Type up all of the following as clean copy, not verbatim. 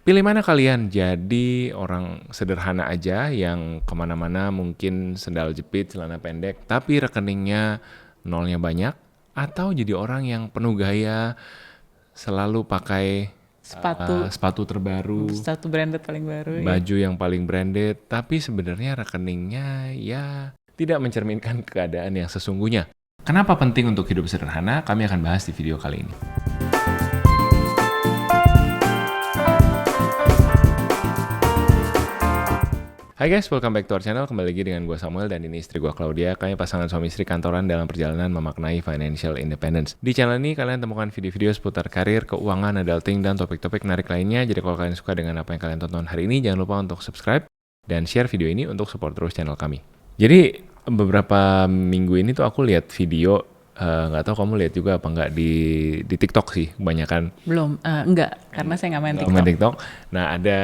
Pilih mana kalian? Jadi orang sederhana aja yang kemana-mana mungkin sendal jepit, celana pendek, tapi rekeningnya nolnya banyak, atau jadi orang yang penuh gaya, selalu pakai sepatu terbaru, Sepatu branded paling baru ya. baju yang paling branded, tapi sebenarnya rekeningnya ya tidak mencerminkan keadaan yang sesungguhnya. Kenapa penting untuk hidup sederhana? Kami akan bahas di video kali ini. Hai guys, welcome back to our channel. Kembali lagi dengan gue Samuel dan ini istri gue Claudia. Kami pasangan suami istri kantoran dalam perjalanan memaknai financial independence. Di channel ini kalian temukan video-video seputar karir, keuangan, adulting, dan topik-topik menarik lainnya. Jadi kalau kalian suka dengan apa yang kalian tonton hari ini, jangan lupa untuk subscribe dan share video ini untuk support terus channel kami. Jadi beberapa minggu ini tuh aku lihat video, nggak tahu kamu lihat juga apa nggak di TikTok sih, kebanyakan. Belum, enggak, karena saya nggak main Nggak TikTok. main TikTok. Nah ada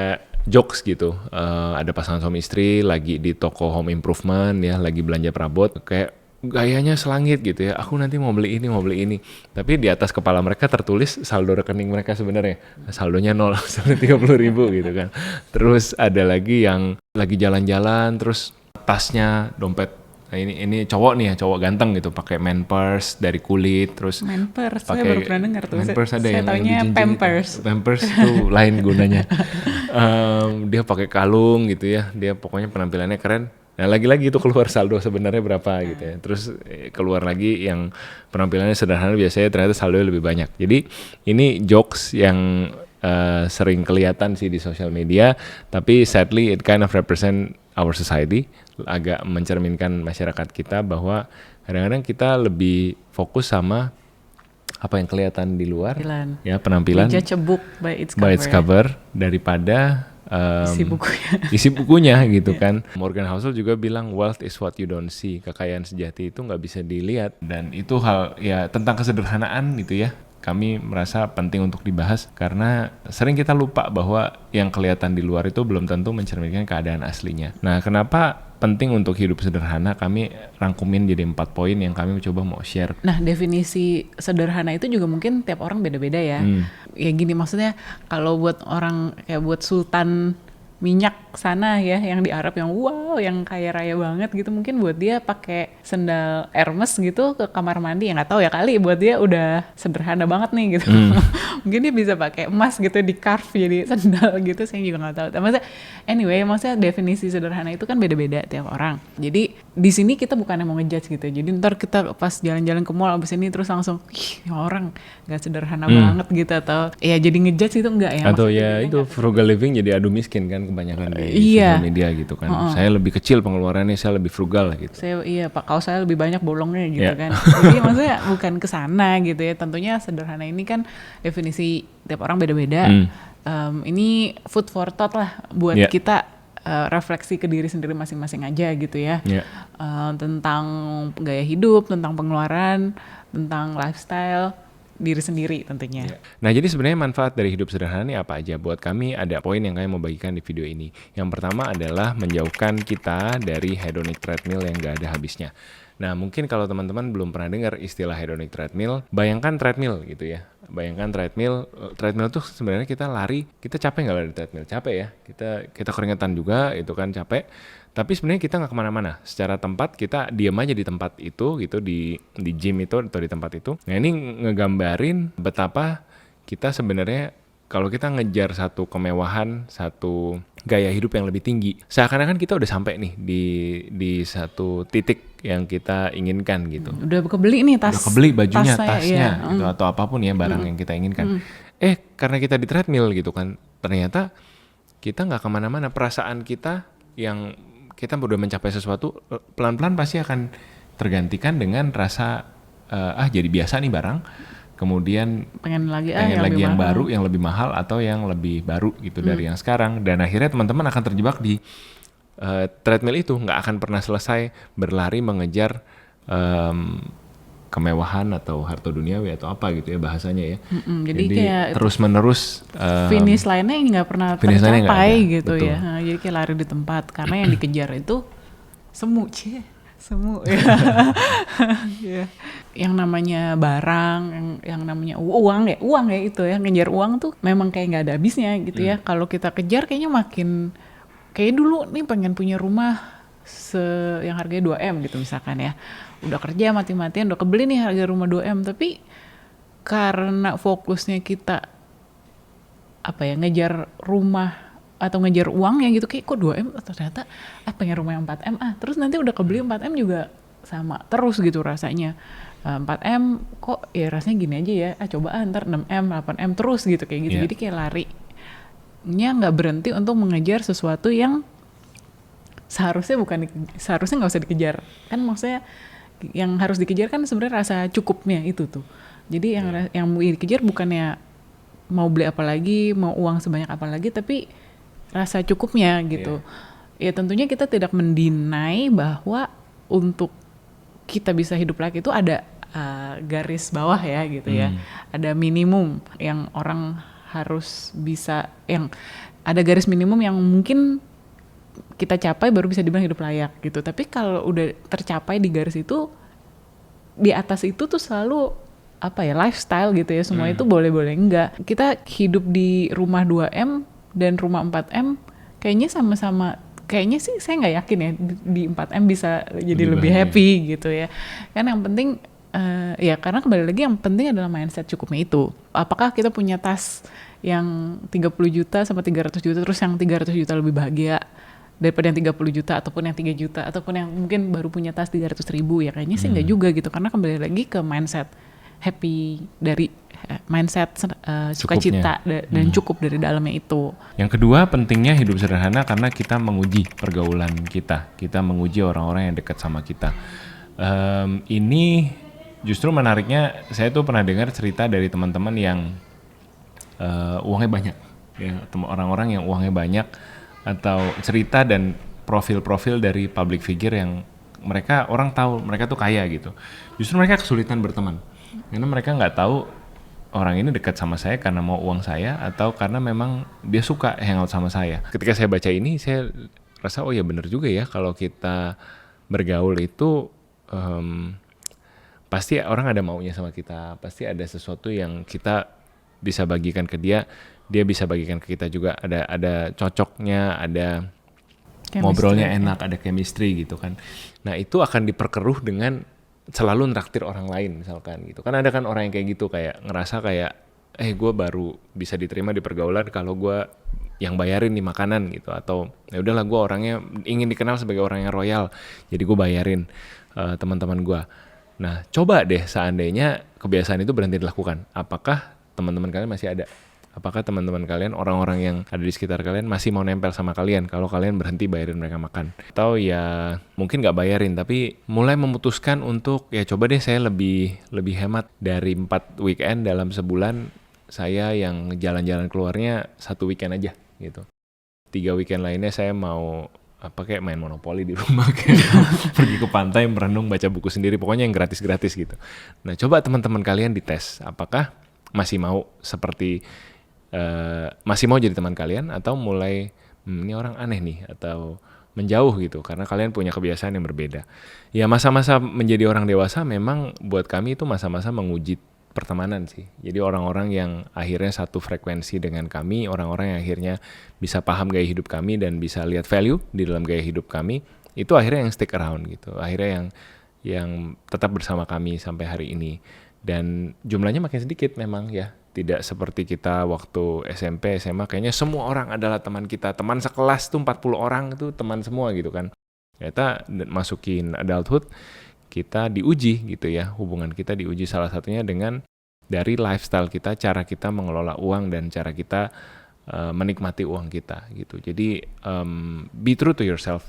jokes gitu, ada pasangan suami istri lagi di toko home improvement ya, lagi belanja perabot, kayak gayanya selangit gitu ya, aku nanti mau beli ini, tapi di atas kepala mereka tertulis saldo rekening mereka sebenarnya, saldonya 0, saldo 30.000 gitu kan. Terus ada lagi yang lagi jalan-jalan, terus tasnya, dompet, nah ini cowok nih ya, cowok ganteng gitu, pakai man purse dari kulit, terus Pampers, saya pakai baru pernah dengar tuh. man purse ada Saya yang taunya dijinjing Pampers. itu. Pampers tuh lain gunanya. Dia pakai kalung gitu ya, dia pokoknya penampilannya keren. Nah lagi-lagi itu keluar saldo sebenarnya berapa gitu ya. Terus keluar lagi yang penampilannya sederhana, biasanya ternyata saldonya lebih banyak. Jadi ini jokes yang sering kelihatan sih di sosial media, tapi sadly it kind of represent our society, agak mencerminkan masyarakat kita bahwa kadang-kadang kita lebih fokus sama apa yang kelihatan di luar, ya penampilan, We judge a book by its by its cover daripada isi bukunya gitu kan. Morgan Housel juga bilang wealth is what you don't see, kekayaan sejati itu nggak bisa dilihat, dan itu hal ya tentang kesederhanaan gitu ya. Kami merasa penting untuk dibahas karena sering kita lupa bahwa yang kelihatan di luar itu belum tentu mencerminkan keadaan aslinya. Nah, kenapa penting untuk hidup sederhana? Kami rangkumin jadi 4 poin yang kami coba mau share. Nah, definisi sederhana itu juga mungkin tiap orang beda-beda ya. Ya gini, maksudnya kalau buat orang kayak buat sultan minyak sana ya, yang di Arab yang wow, yang kaya raya banget gitu, mungkin buat dia pakai sendal Hermes gitu ke kamar mandi, ya nggak tahu ya, kali buat dia udah sederhana banget nih gitu. Mungkin dia bisa pakai emas gitu di carve jadi sendal gitu, saya juga nggak tahu. Tapi maksudnya definisi sederhana itu kan beda-beda tiap orang. Jadi di sini kita bukannya mau ngejudge gitu. Jadi ntar kita pas jalan-jalan ke mall abis ini terus langsung, ih orang nggak sederhana banget gitu, atau ya jadi ngejudge itu enggak ya. Atau ya itu frugal living jadi adu miskin kan kebanyakan di sosial media gitu kan. Saya lebih kecil pengeluarannya, saya lebih frugal gitu. Pak, kalau saya lebih banyak bolongnya gitu kan. Jadi maksudnya bukan ke sana gitu ya. Tentunya sederhana ini kan definisi tiap orang beda-beda. Ini food for thought lah buat kita refleksi ke diri sendiri masing-masing aja gitu ya. Tentang gaya hidup, tentang pengeluaran, tentang lifestyle diri sendiri tentunya. Nah, jadi sebenarnya manfaat dari hidup sederhana ini apa aja? Buat kami ada poin yang kami mau bagikan di video ini. Yang pertama adalah menjauhkan kita dari hedonic treadmill yang gak ada habisnya. Nah, mungkin kalau teman-teman belum pernah dengar istilah hedonic treadmill, bayangkan treadmill gitu ya. Bayangkan treadmill tuh sebenarnya kita lari, kita capek nggak lari di treadmill? Capek ya, kita keringetan juga, itu kan capek. Tapi sebenarnya kita nggak kemana-mana. Secara tempat kita diam aja di tempat itu gitu, di gym itu atau di tempat itu. Nah ini ngegambarin betapa kita sebenarnya kalau kita ngejar satu kemewahan, satu gaya hidup yang lebih tinggi, seakan-akan kita udah sampai nih di satu titik yang kita inginkan gitu. Udah kebeli nih udah kebeli bajunya, tasnya gitu, atau apapun ya barang yang kita inginkan. Karena kita di treadmill gitu kan, ternyata kita nggak kemana-mana. Perasaan kita yang kita udah mencapai sesuatu, pelan-pelan pasti akan tergantikan dengan rasa jadi biasa nih barang, kemudian pengen lagi yang baru, yang lebih mahal atau yang lebih baru gitu dari yang sekarang, dan akhirnya teman-teman akan terjebak di treadmill itu, nggak akan pernah selesai berlari mengejar kemewahan atau harta duniawi atau apa gitu ya bahasanya ya. Jadi kayak terus-menerus finish line-nya nggak pernah tercapai gitu. Betul. Ya. Jadi kayak lari di tempat karena yang dikejar itu semu, Semu ya. Ya. Yang namanya barang, yang namanya uang ya itu ya, ngejar uang tuh memang kayak nggak ada habisnya gitu ya. Kalau kita kejar kayaknya makin, kayak dulu nih pengen punya rumah yang harganya 2M gitu misalkan ya. Udah kerja mati-matian, udah kebeli nih harga rumah 2M, tapi karena fokusnya kita apa ya, ngejar rumah atau ngejar uang ya gitu, kayak kok 2M ternyata pengen rumah yang 4M terus nanti udah kebeli 4M juga sama terus gitu rasanya. 4M kok ya rasanya gini aja ya, coba ntar 6M 8M terus gitu kayak gitu. Jadi kayak larinya nggak berhenti untuk mengejar sesuatu yang seharusnya nggak usah dikejar kan. Maksudnya yang harus dikejar kan sebenarnya rasa cukupnya itu tuh. Jadi yang mau dikejar bukannya mau beli apa lagi, mau uang sebanyak apa lagi, tapi rasa cukupnya gitu. Ya tentunya kita tidak mendinai bahwa untuk kita bisa hidup lagi itu ada garis bawah ya gitu ya. Ada minimum yang orang harus bisa, yang ada garis minimum yang mungkin kita capai baru bisa dibilang hidup layak gitu. Tapi kalau udah tercapai di garis itu, di atas itu tuh selalu apa ya, lifestyle gitu ya. Semua itu boleh-boleh enggak. Kita hidup di rumah 2M dan rumah 4M kayaknya sama-sama, kayaknya sih saya nggak yakin ya di 4M bisa jadi lebih happy gitu ya. Kan yang penting ya karena kembali lagi yang penting adalah mindset cukupnya itu. Apakah kita punya tas yang 30 juta sama 300 juta terus yang 300 juta lebih bahagia daripada yang 30 juta ataupun yang 3 juta ataupun yang mungkin baru punya tas 300 ribu, ya kayaknya sih nggak juga gitu. Karena kembali lagi ke mindset happy dari mindset sukacita dan cukup dari dalamnya itu. Yang kedua, pentingnya hidup sederhana karena kita menguji pergaulan kita menguji orang-orang yang dekat sama kita. Ini justru menariknya, saya tuh pernah dengar cerita dari teman-teman yang uangnya banyak ya, orang-orang yang uangnya banyak, atau cerita dan profil-profil dari public figure yang mereka, orang tahu mereka tuh kaya gitu. Justru mereka kesulitan berteman karena mereka nggak tahu orang ini dekat sama saya karena mau uang saya atau karena memang dia suka hangout sama saya. Ketika saya baca ini, saya rasa oh ya benar juga ya, kalau kita bergaul itu pasti orang ada maunya sama kita, pasti ada sesuatu yang kita bisa bagikan ke dia bisa bagikan ke kita juga, ada cocoknya, ada chemistry, ngobrolnya enak, ada chemistry gitu kan. Nah itu akan diperkeruh dengan selalu nraktir orang lain misalkan gitu kan. Ada kan orang yang kayak gitu, kayak ngerasa kayak gue baru bisa diterima di pergaulan kalau gue yang bayarin nih makanan gitu, atau ya udahlah gue orangnya ingin dikenal sebagai orang yang royal jadi gue bayarin teman-teman gue. Nah coba deh seandainya kebiasaan itu berhenti dilakukan, apakah teman-teman kalian masih ada? Apakah teman-teman kalian, orang-orang yang ada di sekitar kalian masih mau nempel sama kalian kalau kalian berhenti bayarin mereka makan? Atau ya mungkin gak bayarin tapi mulai memutuskan untuk ya coba deh saya lebih hemat, dari 4 weekend dalam sebulan saya yang jalan-jalan keluarnya 1 weekend aja gitu. 3 weekend lainnya saya mau kayak main monopoli di rumah, kayak pergi ke pantai merenung, baca buku sendiri, pokoknya yang gratis-gratis gitu. Nah coba teman-teman kalian dites apakah masih mau seperti masih mau jadi teman kalian, atau mulai ini orang aneh nih, atau menjauh gitu karena kalian punya kebiasaan yang berbeda. Ya masa-masa menjadi orang dewasa memang buat kami itu masa-masa menguji pertemanan sih. Jadi orang-orang yang akhirnya satu frekuensi dengan kami, orang-orang yang akhirnya bisa paham gaya hidup kami dan bisa lihat value di dalam gaya hidup kami, itu akhirnya yang stick around gitu. Akhirnya yang tetap bersama kami sampai hari ini. Dan jumlahnya makin sedikit memang ya. Tidak seperti kita waktu SMP, SMA, kayaknya semua orang adalah teman kita. Teman sekelas tuh 40 orang itu teman semua gitu kan. Ternyata masukin adulthood, kita diuji gitu ya. Hubungan kita diuji salah satunya dengan dari lifestyle kita, cara kita mengelola uang dan cara kita menikmati uang kita gitu. Jadi be true to yourself.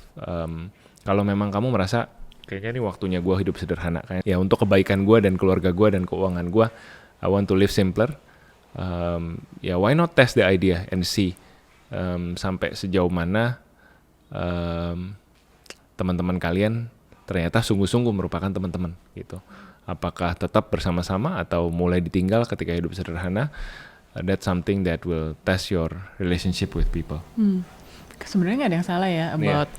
Kalau memang kamu merasa kayaknya ini waktunya gue hidup sederhana, kayak ya untuk kebaikan gue dan keluarga gue dan keuangan gue, I want to live simpler. Why not test the idea and see sampai sejauh mana teman-teman kalian ternyata sungguh-sungguh merupakan teman-teman gitu. Apakah tetap bersama-sama atau mulai ditinggal ketika hidup sederhana? That's something that will test your relationship with people. Sebenarnya nggak ada yang salah ya about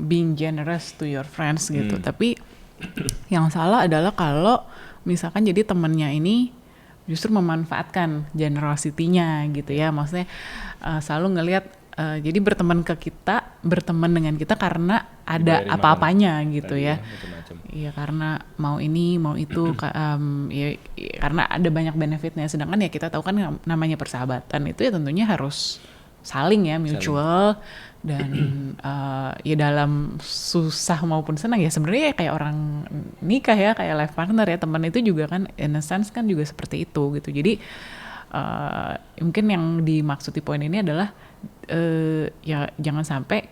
being generous to your friends gitu. Tapi yang salah adalah kalau misalkan jadi temennya ini justru memanfaatkan generosity-nya gitu ya. Maksudnya selalu ngelihat jadi berteman dengan kita karena ada Dibayarin apa-apanya gitu tadi ya. macam-macam. Iya, karena mau ini mau itu ya, karena ada banyak benefitnya. Sedangkan ya kita tahu kan namanya persahabatan itu ya tentunya harus saling ya, mutual. Dan ya dalam susah maupun senang ya sebenarnya kayak orang nikah ya, kayak life partner ya, teman itu juga kan in a sense kan juga seperti itu gitu. Jadi mungkin yang dimaksud di poin ini adalah ya jangan sampai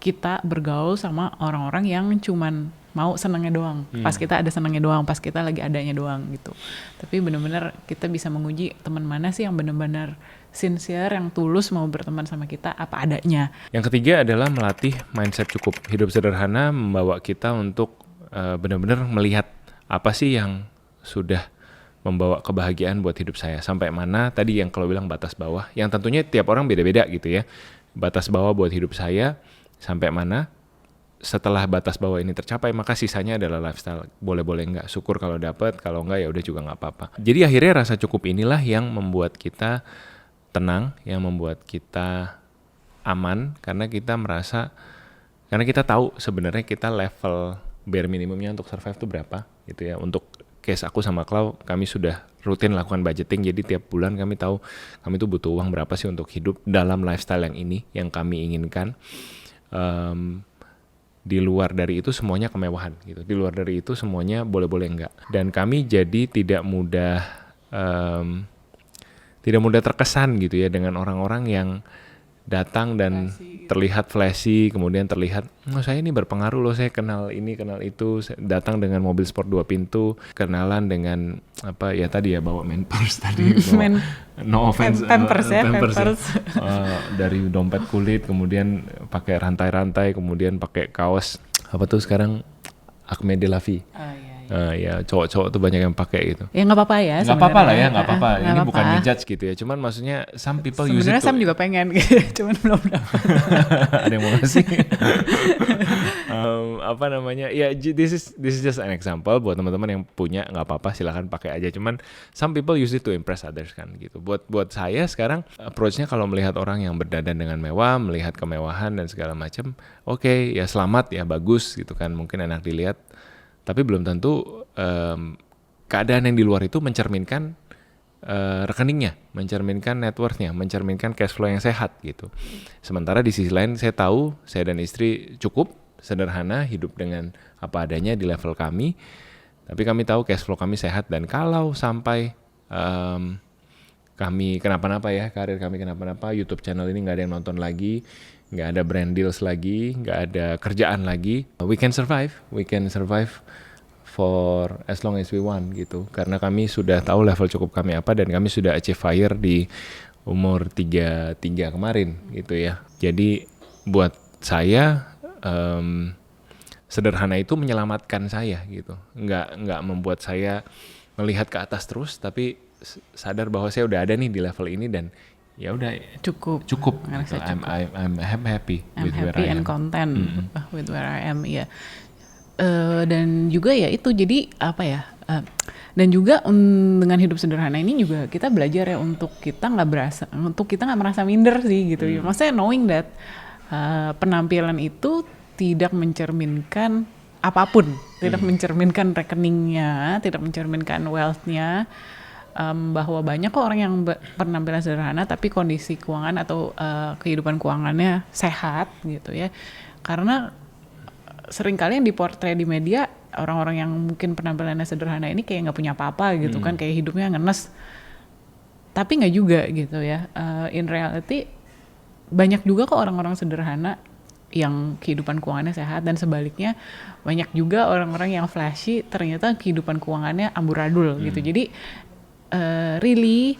kita bergaul sama orang-orang yang cuman mau senangnya doang, pas kita ada senangnya doang, pas kita lagi adanya doang gitu. Tapi benar-benar kita bisa menguji teman mana sih yang benar-benar sincere, yang tulus mau berteman sama kita apa adanya. Yang ketiga adalah melatih mindset cukup. Hidup sederhana membawa kita untuk benar-benar melihat apa sih yang sudah membawa kebahagiaan buat hidup saya. Sampai mana tadi yang kalau bilang batas bawah, yang tentunya tiap orang beda-beda gitu ya. Batas bawah buat hidup saya sampai mana. Setelah batas bawah ini tercapai, maka sisanya adalah lifestyle. Boleh-boleh enggak, syukur kalau dapat, kalau enggak ya udah juga nggak apa-apa. Jadi akhirnya rasa cukup inilah yang membuat kita tenang, yang membuat kita aman, karena kita merasa, karena kita tahu sebenarnya kita level bare minimumnya untuk survive itu berapa gitu ya. Untuk case aku sama Klau, kami sudah rutin lakukan budgeting, jadi tiap bulan kami tahu kami tuh butuh uang berapa sih untuk hidup dalam lifestyle yang ini, yang kami inginkan. Di luar dari itu semuanya kemewahan gitu. Di luar dari itu semuanya boleh-boleh enggak. Dan kami jadi tidak mudah terkesan gitu ya dengan orang-orang yang datang dan terlihat flashy, kemudian terlihat, oh saya ini berpengaruh loh, saya kenal ini, kenal itu, datang dengan mobil sport 2 pintu, kenalan dengan apa ya tadi ya, bawa main purse tadi, bawa, no offense, Pampers ya. dari dompet kulit, kemudian pakai rantai-rantai, kemudian pakai kaos, apa tuh sekarang, Acme de la Vie. Ya cowok-cowok tuh banyak yang pakai gitu. Ya nggak apa-apa ya. Nggak apa-apa lah ya, nggak apa-apa. Nggak Ini apa-apa. bukan ngejudge gitu ya. Cuman maksudnya some people use it. Sebenarnya Sam juga pengen gitu, cuman belum dapat. Ada yang mau ngasih. Apa namanya? Ya this is just an example buat teman-teman yang punya, nggak apa-apa, silakan pakai aja. Cuman some people use it to impress others kan gitu. Buat saya sekarang approach-nya kalau melihat orang yang berdandan dengan mewah, melihat kemewahan dan segala macam, oke, ya selamat ya, bagus gitu kan. Mungkin enak dilihat. Tapi belum tentu keadaan yang di luar itu mencerminkan rekeningnya, mencerminkan net worth-nya, mencerminkan cash flow yang sehat gitu. Sementara di sisi lain saya tahu saya dan istri cukup sederhana, hidup dengan apa adanya di level kami. Tapi kami tahu cash flow kami sehat, dan kalau sampai kami kenapa-napa ya, karir kami kenapa-napa, YouTube channel ini nggak ada yang nonton lagi, nggak ada brand deals lagi, nggak ada kerjaan lagi, we can survive for as long as we want gitu. Karena kami sudah tahu level cukup kami apa, dan kami sudah achieve FIRE di umur 33 kemarin gitu ya. Jadi buat saya sederhana itu menyelamatkan saya gitu. Nggak membuat saya melihat ke atas terus, tapi sadar bahwa saya udah ada nih di level ini, dan ya udah cukup gitu. I'm happy with where I am. And content with where I am ya. Dan juga ya itu, jadi apa ya, dan juga dengan hidup sederhana ini juga kita belajar ya untuk kita nggak merasa minder sih gitu. Maksudnya knowing that penampilan itu tidak mencerminkan apapun, tidak mencerminkan rekeningnya, tidak mencerminkan wealth-nya. Bahwa banyak kok orang yang penampilan sederhana tapi kondisi keuangan atau kehidupan keuangannya sehat gitu ya. Karena seringkali yang diportray di media, orang-orang yang mungkin penampilannya sederhana ini kayak nggak punya apa-apa gitu kan, kayak hidupnya ngenes. Tapi nggak juga gitu ya. In reality banyak juga kok orang-orang sederhana yang kehidupan keuangannya sehat, dan sebaliknya banyak juga orang-orang yang flashy ternyata kehidupan keuangannya amburadul gitu. Jadi really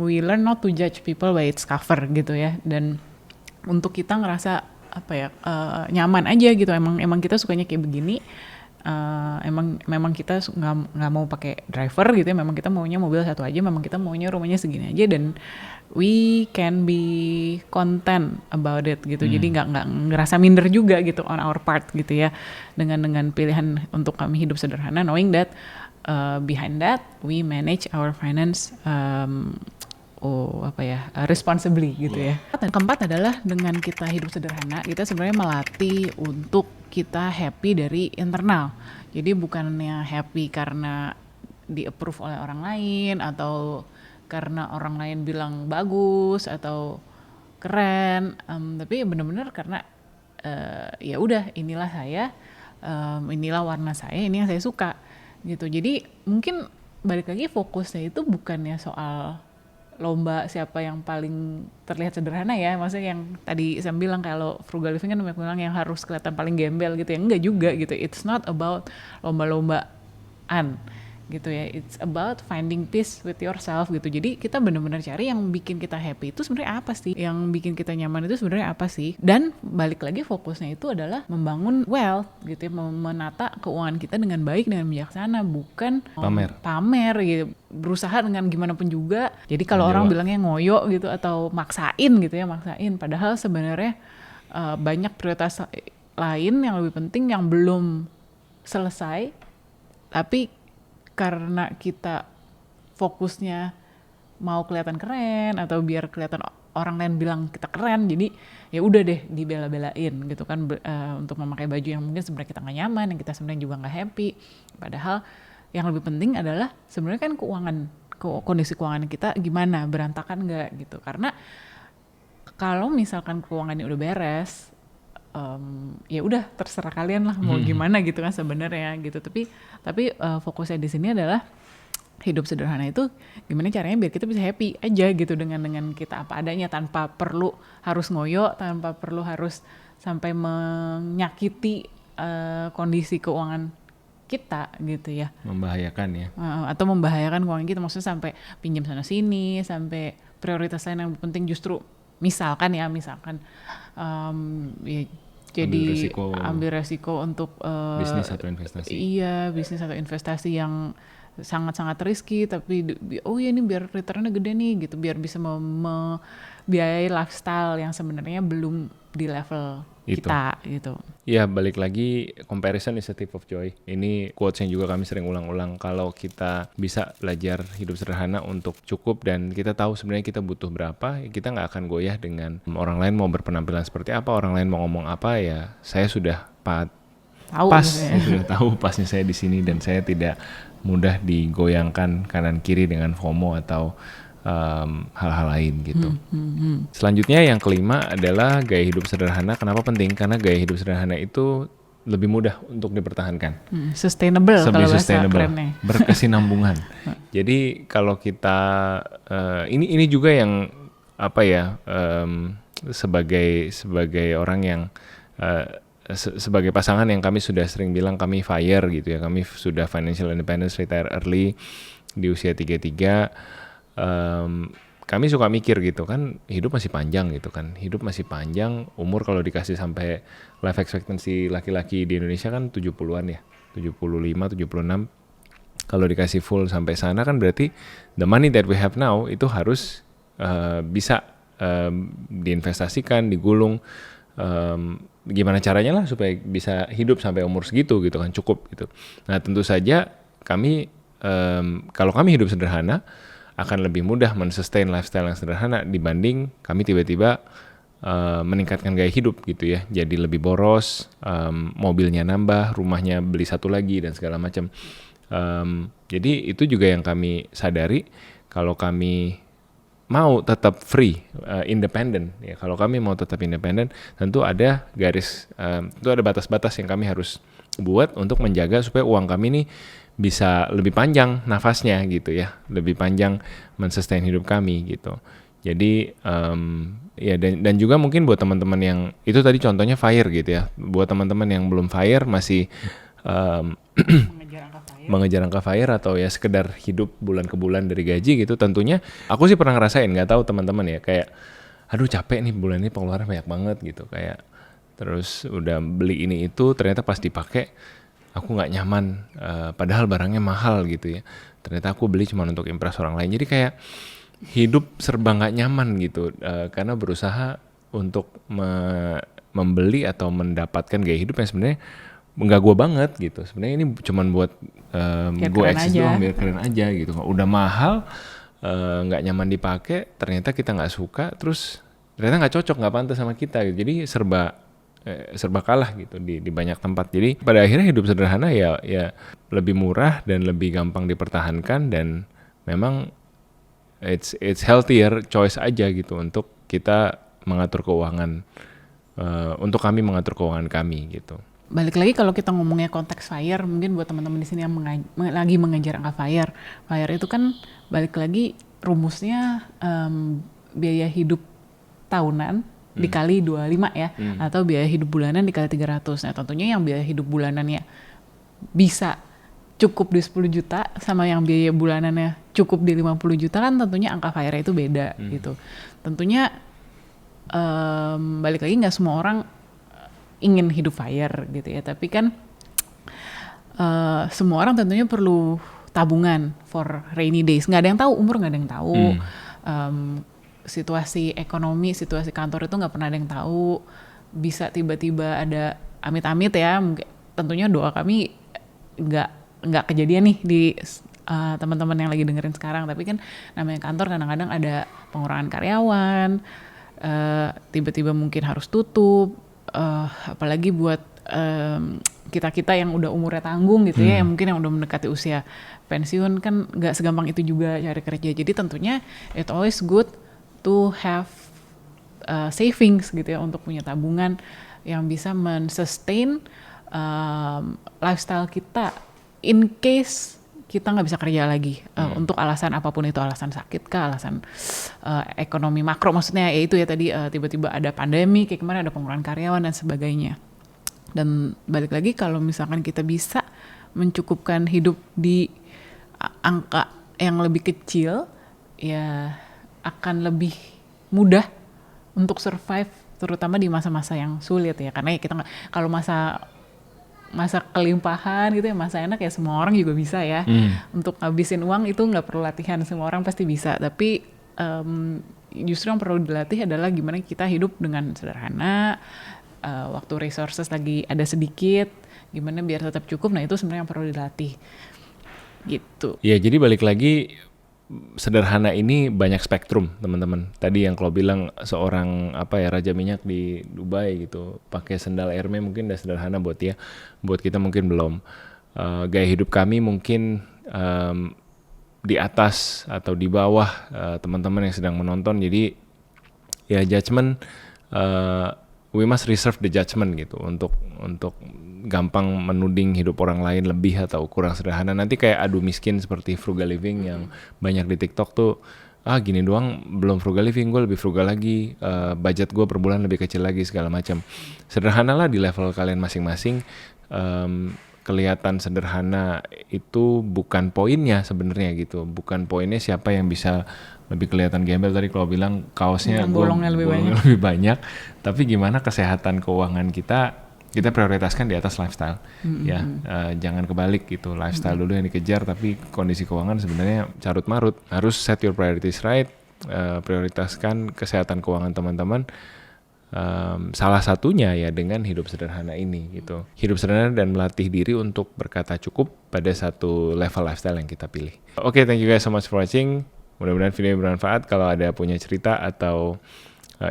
we learn not to judge people by its cover gitu ya, dan untuk kita ngerasa apa ya, nyaman aja gitu, emang kita sukanya kayak begini, memang kita nggak mau pakai driver gitu ya, memang kita maunya mobil satu aja, memang kita maunya rumahnya segini aja, dan we can be content about it gitu. Jadi nggak ngerasa minder juga gitu on our part gitu ya, dengan pilihan untuk kami hidup sederhana, knowing that behind that we manage our finance responsibly gitu ya. Dan keempat adalah dengan kita hidup sederhana, kita sebenarnya melatih untuk kita happy dari internal. Jadi bukannya happy karena di-approve oleh orang lain atau karena orang lain bilang bagus atau keren, tapi benar-benar karena ya udah inilah saya, inilah warna saya, ini yang saya suka gitu. Jadi mungkin balik lagi fokusnya itu bukannya soal lomba siapa yang paling terlihat sederhana ya, maksudnya yang tadi saya bilang kalau frugal living kan bilang yang harus kelihatan paling gembel gitu ya, enggak juga gitu. It's not about lomba-lombaan gitu ya, it's about finding peace with yourself gitu. Jadi kita benar-benar cari yang bikin kita happy itu sebenarnya apa sih, yang bikin kita nyaman itu sebenarnya apa sih. Dan balik lagi fokusnya itu adalah membangun wealth gitu ya, menata keuangan kita dengan baik, dengan bijaksana, bukan pamer gitu, berusaha dengan gimana pun juga. Jadi kalau orang bilangnya ngoyo gitu atau maksain gitu ya, padahal sebenarnya banyak prioritas lain yang lebih penting yang belum selesai, tapi karena kita fokusnya mau kelihatan keren atau biar kelihatan orang lain bilang kita keren, jadi ya udah deh dibela-belain gitu kan, untuk memakai baju yang mungkin sebenarnya kita nggak nyaman, yang kita sebenarnya juga nggak happy. Padahal yang lebih penting adalah sebenarnya kan kondisi keuangan kita gimana, berantakan nggak gitu. Karena kalau misalkan keuangannya udah beres, ya udah terserah kalian lah mau gimana gitu kan sebenarnya gitu. Tapi fokusnya di sini adalah hidup sederhana itu gimana caranya biar kita bisa happy aja gitu dengan kita apa adanya, tanpa perlu harus ngoyo, tanpa perlu harus sampai menyakiti kondisi keuangan kita gitu ya. Membahayakan ya. Atau membahayakan keuangan kita, maksudnya sampai pinjam sana sini, sampai prioritas lain yang penting justru misalkan ya jadi ambil resiko untuk bisnis atau investasi. Iya, bisnis atau investasi yang sangat-sangat risky, tapi oh ya ini biar returnnya gede nih gitu, biar bisa membiayai lifestyle yang sebenarnya belum di level kita gitu. Ya balik lagi, comparison is a thief of joy. Ini quotes yang juga kami sering ulang-ulang. Kalau kita bisa belajar hidup sederhana untuk cukup dan kita tahu sebenarnya kita butuh berapa, kita nggak akan goyah dengan orang lain mau berpenampilan seperti apa, orang lain mau ngomong apa, ya saya sudah sudah tahu pasnya saya di sini dan saya tidak mudah digoyangkan kanan kiri dengan FOMO atau hal-hal lain gitu. Selanjutnya yang kelima adalah gaya hidup sederhana. Kenapa penting? Karena gaya hidup sederhana itu lebih mudah untuk dipertahankan. Sustainable kalau bahasa kerennya. Berkesinambungan. Jadi kalau kita ini juga yang sebagai orang yang sebagai pasangan yang kami sudah sering bilang kami FIRE gitu ya. Kami sudah financial independence, retire early di usia 33. Kami suka mikir gitu kan, hidup masih panjang gitu kan, hidup masih panjang, umur kalau dikasih sampai life expectancy laki-laki di Indonesia kan 70-an ya, 75, 76, kalau dikasih full sampai sana kan berarti the money that we have now itu harus bisa diinvestasikan, digulung, gimana caranya lah supaya bisa hidup sampai umur segitu gitu kan, cukup gitu. Nah tentu saja kami, kalau kami hidup sederhana, akan lebih mudah men-sustain lifestyle yang sederhana dibanding kami tiba-tiba meningkatkan gaya hidup gitu ya. Jadi lebih boros, mobilnya nambah, rumahnya beli satu lagi dan segala macam. Jadi itu juga yang kami sadari, kalau kami mau tetap free, independen ya. Kalau kami mau tetap independen, tentu ada tentu ada batas-batas yang kami harus buat untuk menjaga supaya uang kami ini bisa lebih panjang nafasnya gitu ya, lebih panjang men-sustain hidup kami gitu. Jadi ya dan juga mungkin buat teman-teman yang itu tadi contohnya FIRE gitu ya, buat teman-teman yang belum FIRE masih mengejar angka FIRE atau ya sekedar hidup bulan ke bulan dari gaji gitu, tentunya aku sih pernah ngerasain, nggak tahu teman-teman ya, kayak aduh capek nih bulan ini pengeluaran banyak banget gitu, kayak terus udah beli ini itu ternyata pas dipakai aku nggak nyaman, padahal barangnya mahal gitu ya. Ternyata aku beli cuma untuk impress orang lain. Jadi kayak hidup serba nggak nyaman gitu, karena berusaha untuk membeli atau mendapatkan gaya hidup yang sebenarnya nggak gue banget gitu. Sebenarnya ini cuman buat Biar gue keren eksis aja. doang biar keren aja gitu. Udah mahal, nggak nyaman dipakai, ternyata kita nggak suka, terus ternyata nggak cocok, nggak pantas sama kita gitu. Jadi serba kalah gitu di banyak tempat. Jadi pada akhirnya hidup sederhana ya lebih murah dan lebih gampang dipertahankan, dan memang it's healthier choice aja gitu untuk kita mengatur keuangan, untuk kami mengatur keuangan kami gitu. Balik lagi kalau kita ngomongnya konteks FIRE, mungkin buat teman-teman di sini yang lagi mengejar angka FIRE. FIRE itu kan balik lagi rumusnya biaya hidup tahunan dikali 25 ya, atau biaya hidup bulanan dikali 300. Nah tentunya yang biaya hidup bulanannya bisa cukup di 10 juta sama yang biaya bulanannya cukup di 50 juta kan tentunya angka FIRE itu beda gitu. Tentunya balik lagi nggak semua orang ingin hidup FIRE gitu ya, tapi kan semua orang tentunya perlu tabungan for rainy days. Nggak ada yang tahu, umur nggak ada yang tahu, situasi ekonomi, situasi kantor itu nggak pernah ada yang tahu, bisa tiba-tiba ada amit-amit ya, tentunya doa kami nggak kejadian nih di teman-teman yang lagi dengerin sekarang, tapi kan namanya kantor kadang-kadang ada pengurangan karyawan, tiba-tiba mungkin harus tutup, apalagi buat kita-kita yang udah umurnya tanggung gitu ya, yang mungkin yang udah mendekati usia pensiun kan nggak segampang itu juga cari kerja. Jadi tentunya it's always good to have savings gitu ya, untuk punya tabungan yang bisa men-sustain lifestyle kita in case kita nggak bisa kerja lagi, untuk alasan apapun itu, alasan sakit kah, alasan ekonomi makro, maksudnya ya itu ya tadi, tiba-tiba ada pandemi kayak kemarin, ada pengurangan karyawan dan sebagainya. Dan balik lagi kalau misalkan kita bisa mencukupkan hidup di angka yang lebih kecil, ya akan lebih mudah untuk survive, terutama di masa-masa yang sulit ya, karena ya kita kalau masa kelimpahan gitu ya, masa enak ya semua orang juga bisa ya. Untuk ngabisin uang itu nggak perlu latihan, semua orang pasti bisa. Tapi justru yang perlu dilatih adalah gimana kita hidup dengan sederhana, waktu resources lagi ada sedikit, gimana biar tetap cukup. Nah itu sebenarnya yang perlu dilatih gitu. Ya jadi balik lagi, sederhana ini banyak spektrum teman-teman. Tadi yang kalau bilang seorang raja minyak di Dubai gitu pakai sendal Hermes mungkin udah sederhana buat dia, buat kita mungkin belum. Gaya hidup kami mungkin di atas atau di bawah teman-teman yang sedang menonton. Jadi ya judgement, we must reserve the judgment gitu untuk gampang menuding hidup orang lain lebih atau kurang sederhana. Nanti kayak adu miskin seperti frugal living yang banyak di TikTok tuh, gini doang belum frugal living, gue lebih frugal lagi, budget gue per bulan lebih kecil lagi segala macam. Sederhanalah di level kalian masing-masing. Kelihatan sederhana itu bukan poinnya sebenarnya gitu, bukan poinnya siapa yang bisa lebih kelihatan gembel. Tadi kalau bilang kaosnya bolongnya lebih banyak, tapi gimana kesehatan keuangan kita prioritaskan di atas lifestyle. Ya, jangan kebalik gitu, lifestyle dulu yang dikejar tapi kondisi keuangan sebenarnya carut marut. Harus set your priorities right, prioritaskan kesehatan keuangan teman-teman. Salah satunya ya dengan hidup sederhana ini gitu. Hidup sederhana dan melatih diri untuk berkata cukup pada satu level lifestyle yang kita pilih. Oke, thank you guys so much for watching. Mudah-mudahan video bermanfaat. Kalau ada punya cerita atau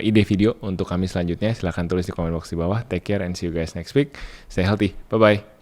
ide video untuk kami selanjutnya, silahkan tulis di komen box di bawah. Take care and see you guys next week. Stay healthy. Bye-bye.